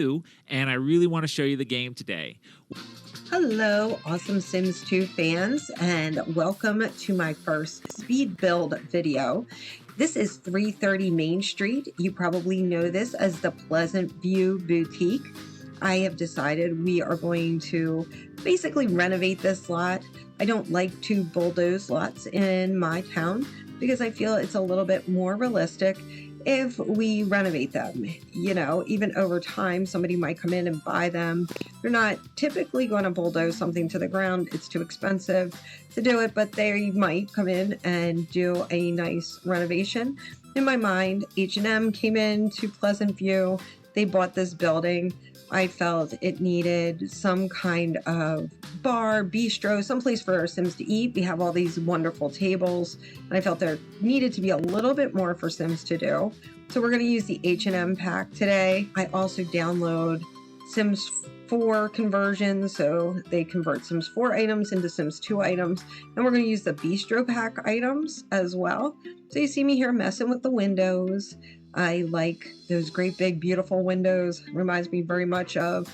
and I really want to show you the game today. Hello, awesome Sims 2 fans, and welcome to my first speed build video. This is 330 Main Street. You probably know this as the Pleasantview Boutique. I have decided we are going to basically renovate this lot. I don't like to bulldoze lots in my town because I feel it's a little bit more realistic if we renovate them. You know, even over time, somebody might come in and buy them. They're not typically going to bulldoze something to the ground. It's too expensive to do it, but they might come in and do a nice renovation. In my mind, H&M came into Pleasantview. They bought this building. I felt it needed some kind of bar, bistro, someplace for our Sims to eat. We have all these wonderful tables, and I felt there needed to be a little bit more for Sims to do. So we're going to use the H&M pack today. I also download Sims 4 conversions, so they convert Sims 4 items into Sims 2 items, and we're going to use the bistro pack items as well. So you see me here messing with the windows. I like those great big beautiful windows. Reminds me very much of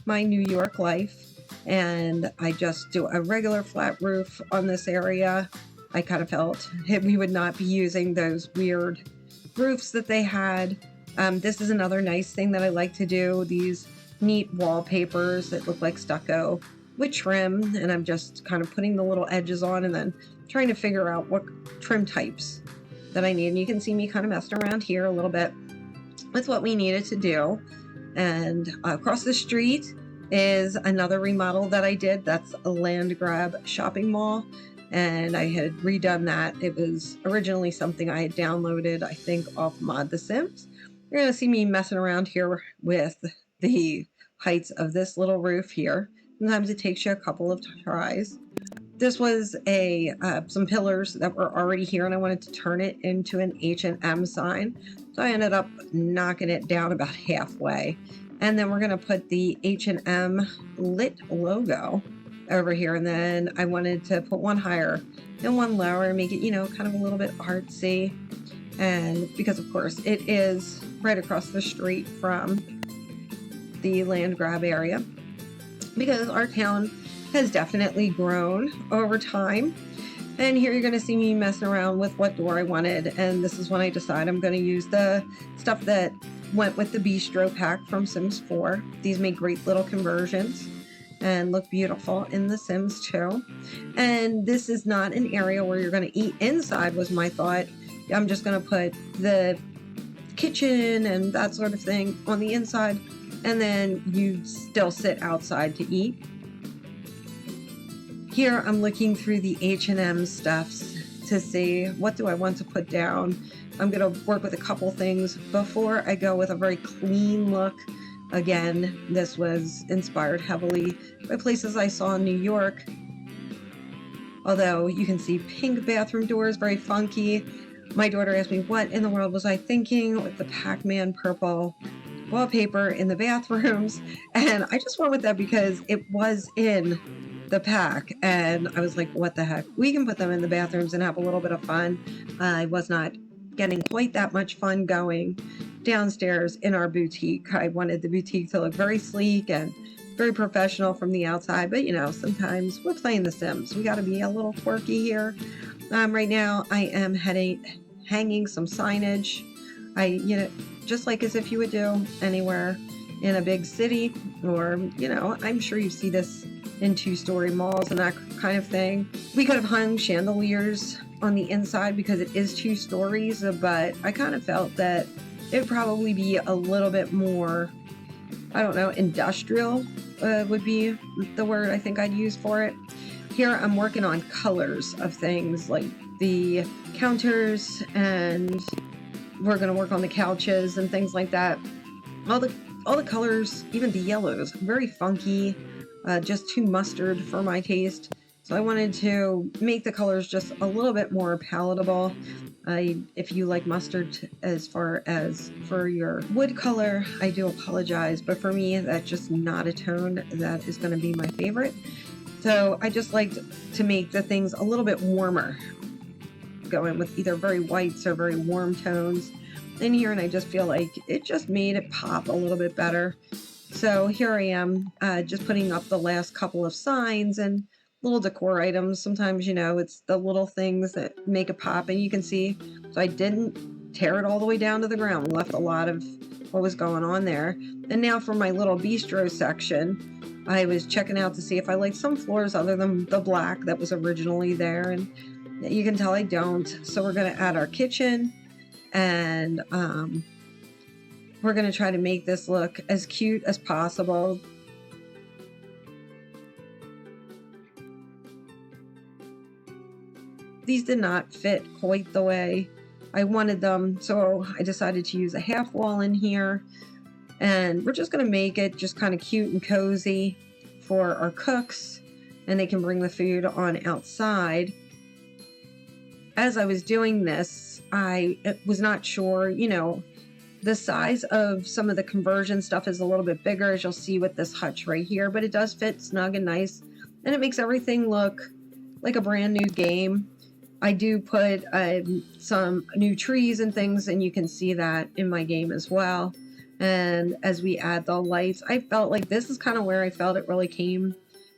my New York life. And I just do a regular flat roof on this area. I kind of felt we would not be using those weird roofs that they had. This is another nice thing that I like to do. These neat wallpapers that look like stucco with trim, and I'm just kind of putting the little edges on and then trying to figure out what trim types that I need. And you can see me kind of messing around here a little bit with what we needed to do. And across the street is another remodel that I did. That's a land grab shopping mall, and I had redone that. It was originally something I had downloaded, I think, off Mod The Sims. You're gonna see me messing around here with the heights of this little roof here. Sometimes it takes you a couple of tries. This was some pillars that were already here, and I wanted to turn it into an H&M sign. So I ended up knocking it down about halfway. And then we're going to put the H&M lit logo over here. And then I wanted to put one higher and one lower, make it, you know, kind of a little bit artsy. And because, of course, it is right across the street from the land grab area. Because our town has definitely grown over time. And here you're going to see me messing around with what door I wanted. And this is when I decide I'm going to use the stuff that went with the bistro pack from Sims 4. These make great little conversions and look beautiful in The Sims 2. And this is not an area where you're going to eat inside, was my thought. I'm just going to put the kitchen and that sort of thing on the inside, and then you still sit outside to eat. Here I'm looking through the H&M stuffs to see what do I want to put down. I'm going to work with a couple things before I go with a very clean look. Again, this was inspired heavily by places I saw in New York. Although you can see pink bathroom doors, very funky. My daughter asked me, what in the world was I thinking with the Pac-Man purple wallpaper in the bathrooms? And I just went with that because it was in the pack, and I was like, what the heck, we can put them in the bathrooms and have a little bit of fun. I was not getting quite that much fun going downstairs in our boutique. I wanted the boutique to look very sleek and very professional from the outside, but you know, sometimes we're playing The Sims, we got to be a little quirky here. Right now I am hanging some signage. Just like as if you would do anywhere in a big city, or you know, I'm sure you see this in two-story malls and that kind of thing. We could have hung chandeliers on the inside because it is 2 stories, but I kind of felt that it would probably be a little bit more, I don't know, industrial would be the word I think I'd use for it. Here I'm working on colors of things like the counters, and we're going to work on the couches and things like that. All the colors, even the yellows, very funky. Just too mustard for my taste. So I wanted to make the colors just a little bit more palatable. If you like mustard as far as for your wood color, I do apologize, but for me, that's just not a tone that is going to be my favorite. So I just liked to make the things a little bit warmer, going with either very whites or very warm tones in here, and I just feel like it just made it pop a little bit better. So here I am, just putting up the last couple of signs and little decor items. Sometimes, you know, it's the little things that make it pop, and you can see. So I didn't tear it all the way down to the ground. We left a lot of what was going on there. And now for my little bistro section, I was checking out to see if I liked some floors other than the black that was originally there. And you can tell I don't. So we're going to add our kitchen, and we're going to try to make this look as cute as possible. These did not fit quite the way I wanted them, so I decided to use a half wall in here. And we're just going to make it just kind of cute and cozy for our cooks, and they can bring the food on outside. As I was doing this, I was not sure, you know, the size of some of the conversion stuff is a little bit bigger, as you'll see with this hutch right here, but it does fit snug and nice, and it makes everything look like a brand new game. I do put some new trees and things, and you can see that in my game as well. And as we add the lights, I felt like this is kind of where I felt it really came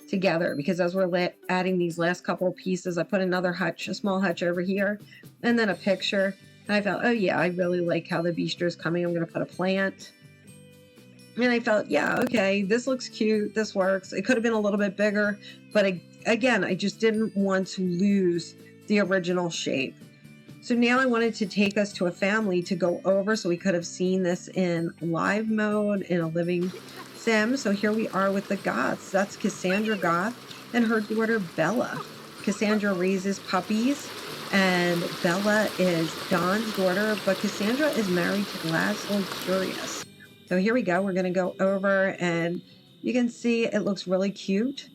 together, because as we're adding these last couple of pieces, I put another hutch, a small hutch over here, and then a picture. And I felt, oh yeah, I really like how the bistro is coming. I'm going to put a plant. And I felt, yeah, okay, this looks cute. This works. It could have been a little bit bigger, but again, I just didn't want to lose the original shape. So now I wanted to take us to a family to go over, so we could have seen this in live mode in a living sim. So here we are with the Goths. That's Cassandra Goth and her daughter Bella. Cassandra raises puppies, and Bella is Don's daughter, but Cassandra is married to Laszlo Curious. So here we go. We're going to go over, and you can see it looks really cute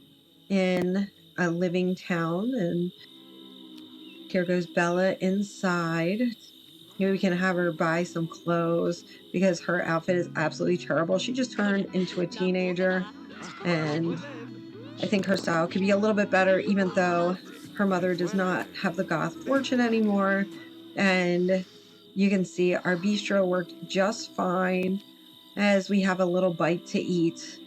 in a living town. And here goes Bella inside. Maybe we can have her buy some clothes, because her outfit is absolutely terrible. She just turned into a teenager, and I think her style could be a little bit better, even though her mother does not have the goth fortune anymore. And you can see our bistro worked just fine, as we have a little bite to eat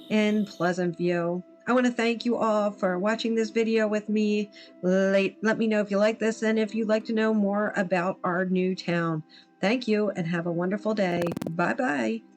in Pleasantview. I want to thank you all for watching this video with me. Let me know if you like this, and if you'd like to know more about our new town. Thank you, and have a wonderful day. Bye-bye.